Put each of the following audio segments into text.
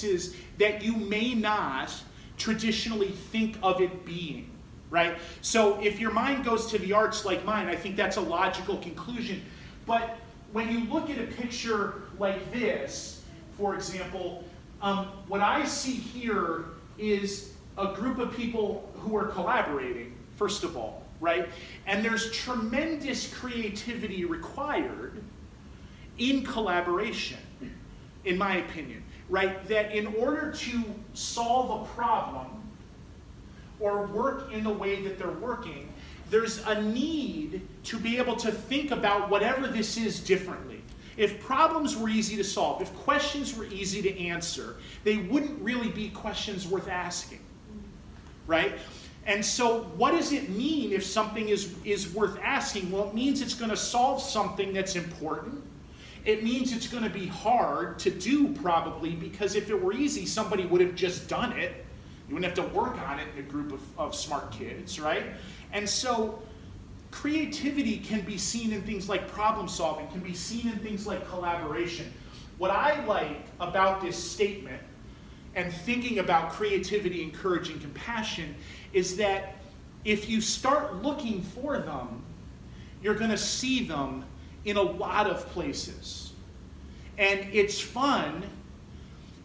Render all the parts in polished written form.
places that you may not traditionally think of it being, right? So if your mind goes to the arts like mine, I think that's a logical conclusion. But when you look at a picture like this, for example, what I see here is a group of people who are collaborating, first of all, right? And there's tremendous creativity required in collaboration, in my opinion, right? That in order to solve a problem or work in the way that they're working, there's a need to be able to think about whatever this is differently. If problems were easy to solve, if questions were easy to answer, they wouldn't really be questions worth asking, right? And so what does it mean if something is worth asking? Well, it means it's going to solve something that's important. It means it's going to be hard to do, probably, because if it were easy, somebody would have just done it. You wouldn't have to work on it in a group of smart kids, right? And so creativity can be seen in things like problem solving, can be seen in things like collaboration. What I like about this statement and thinking about creativity, encouraging compassion is that if you start looking for them, you're going to see them in a lot of places. And it's fun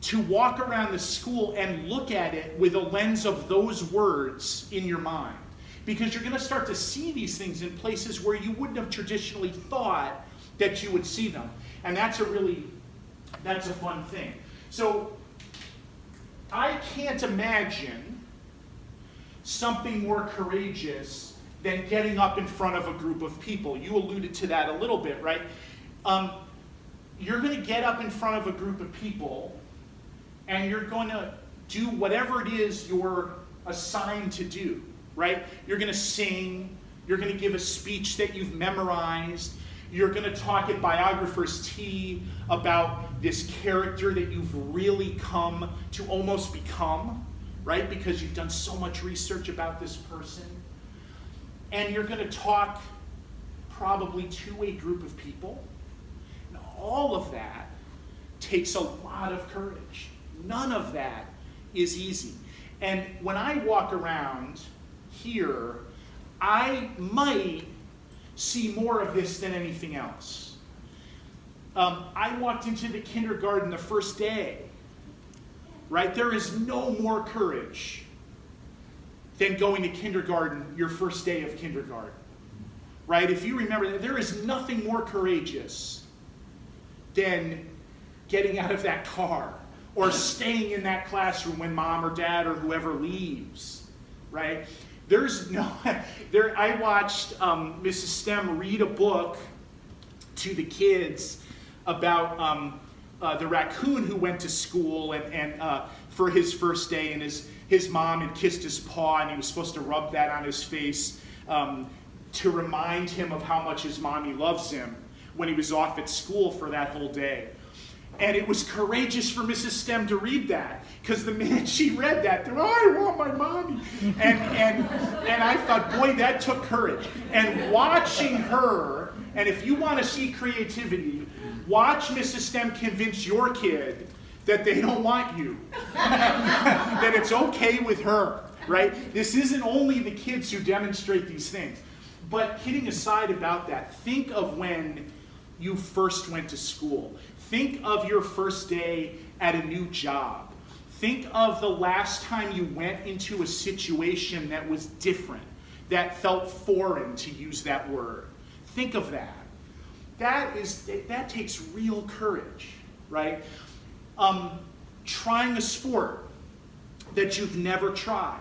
to walk around the school and look at it with a lens of those words in your mind. Because you're going to start to see these things in places where you wouldn't have traditionally thought that you would see them. And that's a fun thing. So I can't imagine something more courageous than getting up in front of a group of people. You alluded to that a little bit, right? You're going to get up in front of a group of people and you're going to do whatever it is you're assigned to do, right? You're going to sing, you're going to give a speech that you've memorized, you're going to talk at biographer's tea about this character that you've really come to almost become, right? Because you've done so much research about this person. And you're going to talk probably to a group of people. And all of that takes a lot of courage. None of that is easy. And when I walk around here, I might see more of this than anything else. I walked into the kindergarten the first day, right? There is no more courage than going to kindergarten your first day of kindergarten, right? If you remember that, there is nothing more courageous than getting out of that car or staying in that classroom when mom or dad or whoever leaves, right? I watched Mrs. Stem read a book to the kids about the raccoon who went to school and for his first day, and his mom had kissed his paw and he was supposed to rub that on his face to remind him of how much his mommy loves him when he was off at school for that whole day. And it was courageous for Mrs. Stem to read that, because the minute she read that, I want my mommy. And I thought, boy, that took courage. And watching her, and if you want to see creativity, watch Mrs. Stem convince your kid that they don't want you, that it's okay with her, right? This isn't only the kids who demonstrate these things. But kidding aside about that, think of when you first went to school. Think of your first day at a new job. Think of the last time you went into a situation that was different, that felt foreign, to use that word. Think of that. That takes real courage, right? Trying a sport that you've never tried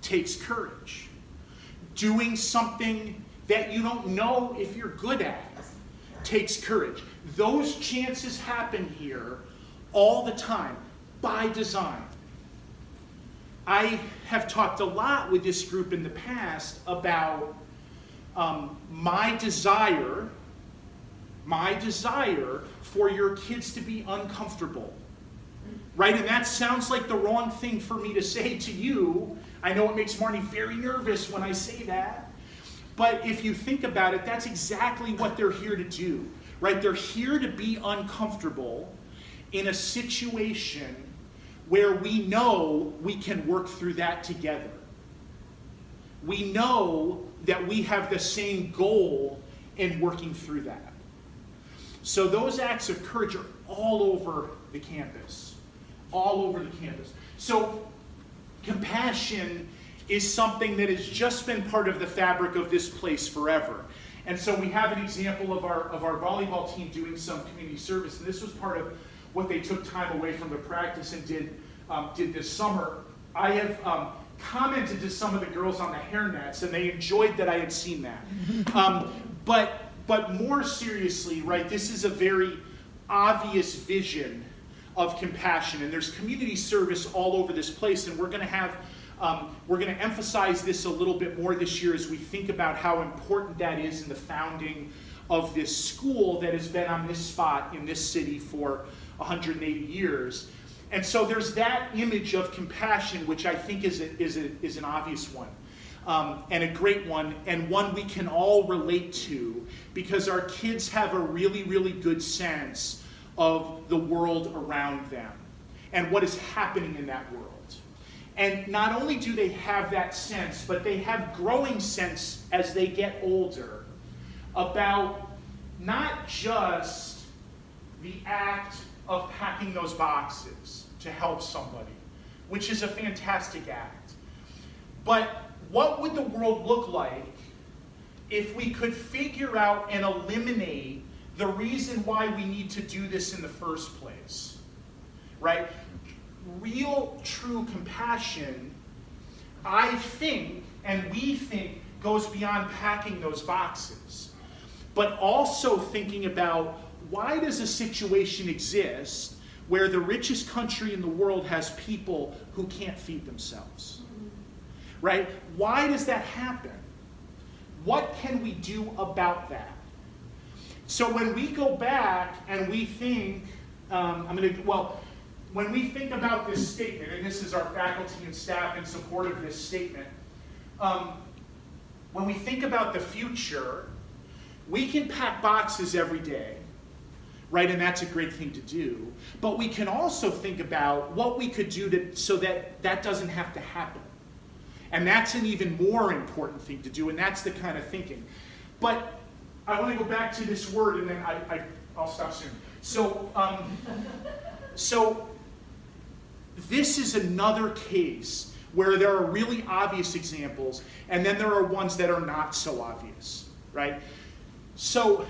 takes courage. Doing something that you don't know if you're good at takes courage. Those chances happen here all the time, by design. I have talked a lot with this group in the past about my desire for your kids to be uncomfortable, right? And that sounds like the wrong thing for me to say to you. I know it makes Marnie very nervous when I say that. But if you think about it, that's exactly what they're here to do, right? They're here to be uncomfortable. in a situation where we know we can work through that together. We know that we have the same goal in working through that. So those acts of courage are all over the campus. All over the campus. So compassion is something that has just been part of the fabric of this place forever. And so we have an example of our volleyball team doing some community service, and this was part of what they took time away from the practice and did this summer. I have commented to some of the girls on the hairnets, and they enjoyed that I had seen that. But more seriously, right, this is a very obvious vision of compassion, and there's community service all over this place, and we're going to emphasize this a little bit more this year as we think about how important that is in the founding of this school that has been on this spot in this city for 180 years. And so there's that image of compassion, which I think is an obvious one, and a great one, and one we can all relate to, because our kids have a really, really good sense of the world around them and what is happening in that world. And not only do they have that sense, but they have growing sense as they get older about not just the act of packing those boxes to help somebody, which is a fantastic act, but what would the world look like if we could figure out and eliminate the reason why we need to do this in the first place, right? Real, true compassion, I think, and we think, goes beyond packing those boxes, but also thinking about, why does a situation exist where the richest country in the world has people who can't feed themselves, right? Why does that happen? What can we do about that? So when we go back and we think, when we think about this statement, and this is our faculty and staff in support of this statement, when we think about the future, we can pack boxes every day, right? And that's a great thing to do. But we can also think about what we could do so that that doesn't have to happen. And that's an even more important thing to do, and that's the kind of thinking. But I want to go back to this word, and then I'll stop soon. So this is another case where there are really obvious examples, and then there are ones that are not so obvious, right? So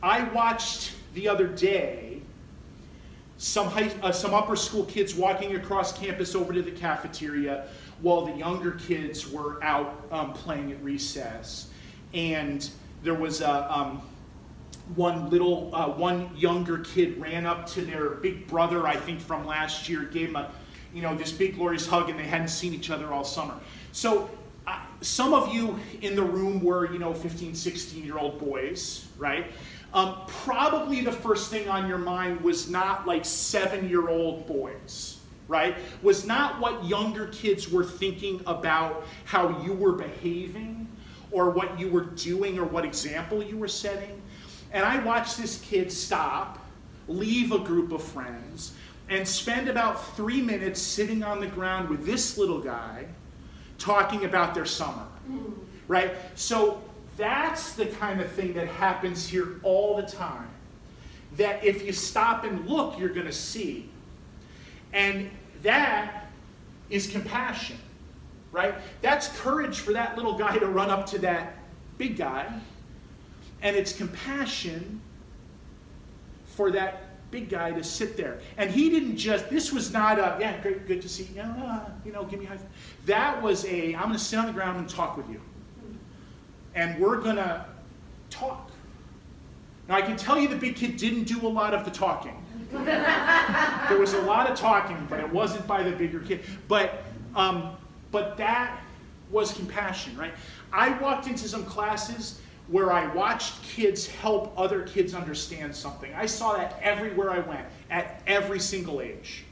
I watched the other day some upper school kids walking across campus over to the cafeteria while the younger kids were out playing at recess. And there was one younger kid ran up to their big brother, I think from last year, gave him this big glorious hug, and they hadn't seen each other all summer. So some of you in the room were 15, 16-year-old boys, right? Probably the first thing on your mind was not like 7-year-old boys, right? Was not what younger kids were thinking about how you were behaving or what you were doing or what example you were setting. And I watched this kid stop, leave a group of friends, and spend about 3 minutes sitting on the ground with this little guy talking about their summer, right? So that's the kind of thing that happens here all the time, that if you stop and look, you're going to see. And that is compassion, right? That's courage for that little guy to run up to that big guy, and it's compassion for that big guy to sit there. And he didn't just, this was not a, yeah, great, good to see you, give me a high five. That was I'm going to sit on the ground and talk with you. And we're going to talk. Now, I can tell you the big kid didn't do a lot of the talking. There was a lot of talking, but it wasn't by the bigger kid. But that was compassion, right? I walked into some classes where I watched kids help other kids understand something. I saw that everywhere I went, at every single age,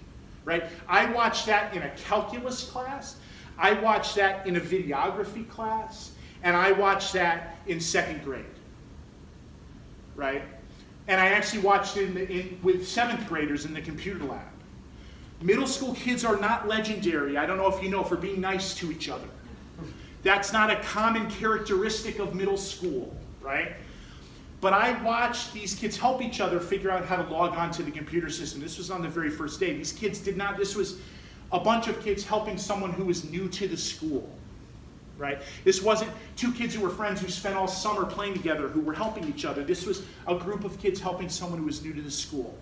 right? I watched that in a calculus class. I watched that in a videography class. And I watched that in 2nd grade, right? And I actually watched it with 7th graders in the computer lab. Middle school kids are not legendary, I don't know if you know, for being nice to each other. That's not a common characteristic of middle school, right? But I watched these kids help each other figure out how to log on to the computer system. This was on the very first day. These kids did not, this was a bunch of kids helping someone who was new to the school, right? This wasn't 2 kids who were friends who spent all summer playing together who were helping each other. This was a group of kids helping someone who was new to the school.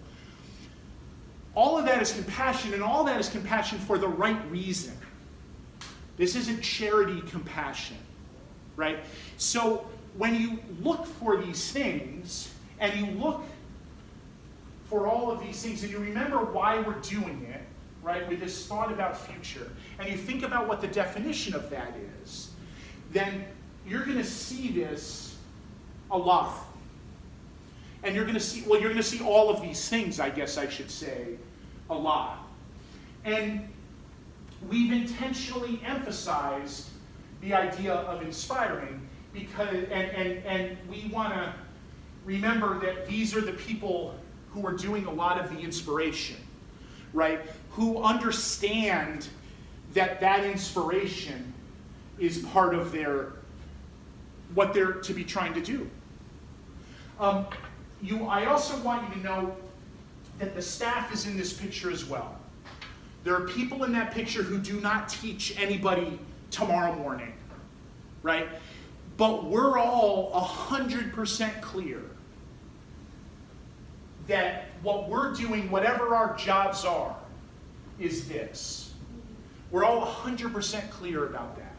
All of that is compassion, and all that is compassion for the right reason. This isn't charity compassion, right? So when you look for these things, and you look for all of these things, and you remember why we're doing it, right, with this thought about future, and you think about what the definition of that is, then you're going to see this a lot. And you're going to see, well, you're going to see all of these things, I guess I should say, a lot. And we've intentionally emphasized the idea of inspiring because, and we want to remember that these are the people who are doing a lot of the inspiration, right? Who understand that that inspiration is part of their, what they're to be trying to do. I also want you to know that the staff is in this picture as well. There are people in that picture who do not teach anybody tomorrow morning, right? But we're all 100% clear that what we're doing, whatever our jobs are, is this. We're all 100% clear about that,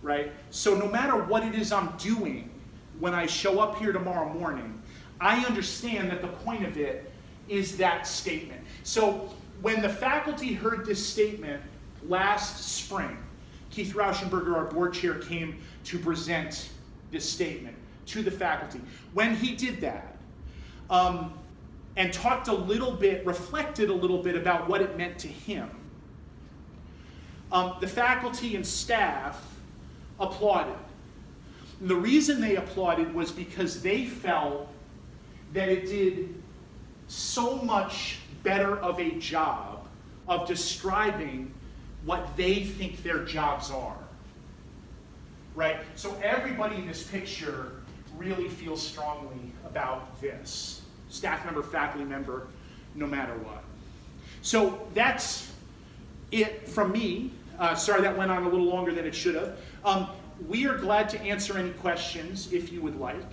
right? So no matter what it is I'm doing when I show up here tomorrow morning, I understand that the point of it is that statement. So when the faculty heard this statement last spring, Keith Rauschenberger, our board chair, came to present this statement to the faculty. When he did that, and talked a little bit, reflected a little bit about what it meant to him, the faculty and staff applauded. And the reason they applauded was because they felt that it did so much better of a job of describing what they think their jobs are, right? So everybody in this picture really feels strongly about this. Staff member, faculty member, no matter what. So that's it from me. Sorry that went on a little longer than it should have. We are glad to answer any questions if you would like,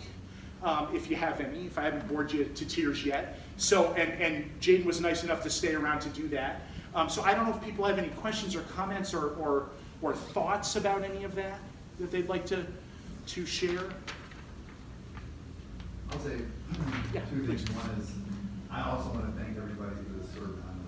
if you have any, if I haven't bored you to tears yet. So, and Jaden was nice enough to stay around to do that. So I don't know if people have any questions or comments or thoughts about any of that they'd like to share. I'll say Yeah, two things. please. One is, I also want to thank everybody who has served on